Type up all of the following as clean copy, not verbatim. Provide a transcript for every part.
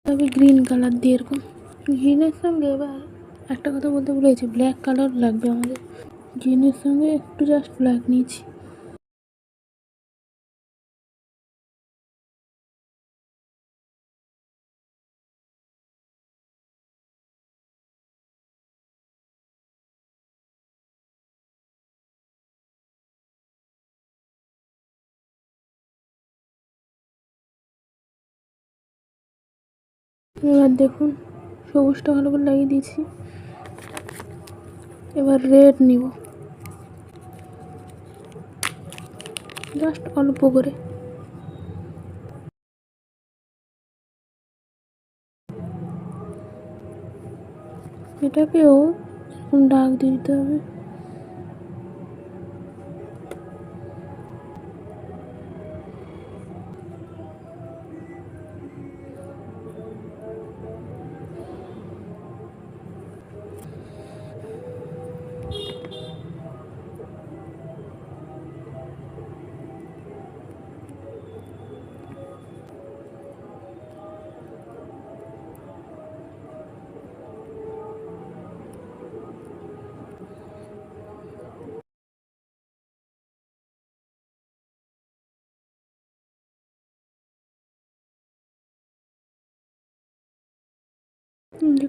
তবে green colour দিয়ে এরকম গ্রিনের সঙ্গে। এবার একটা কথা বলতে ভুলেছি, ব্ল্যাক কালার লাগবে আমাদের। গ্রিনের সঙ্গে একটু জাস্ট ব্ল্যাক নিয়েছি। এবার দেখুন সবুজটা ভালো করে লাগিয়ে দিয়েছি। এবার রেড নিব, জাস্ট অল্প করে। এটাকেও দাগ দিয়ে দিতে হবে।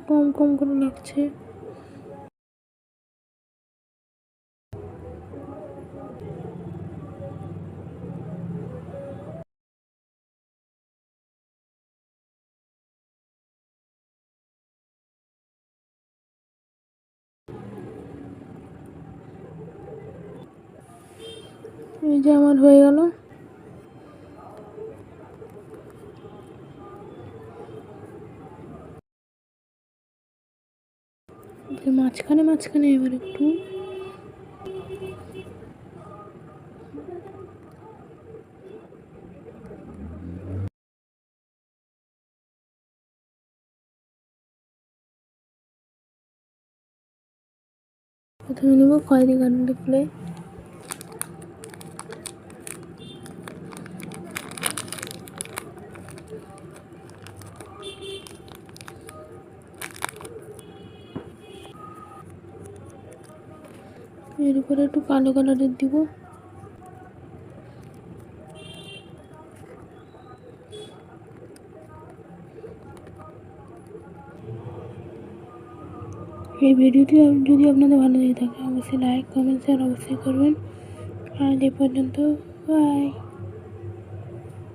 কম কম করে লাগছে। এই যে আমার হয়ে গেল। মাঝখানে মাঝখানে এবার একটু প্রথমে নেব খয়েরি কালারের ক্লে। এর উপরে একটু কালো কালারের দিব। এই ভিডিওটি যদি আপনাদের ভালো লেগে থাকে অবশ্যই লাইক কমেন্ট শেয়ার অবশ্যই করবেন। আজ এই পর্যন্ত, বাই।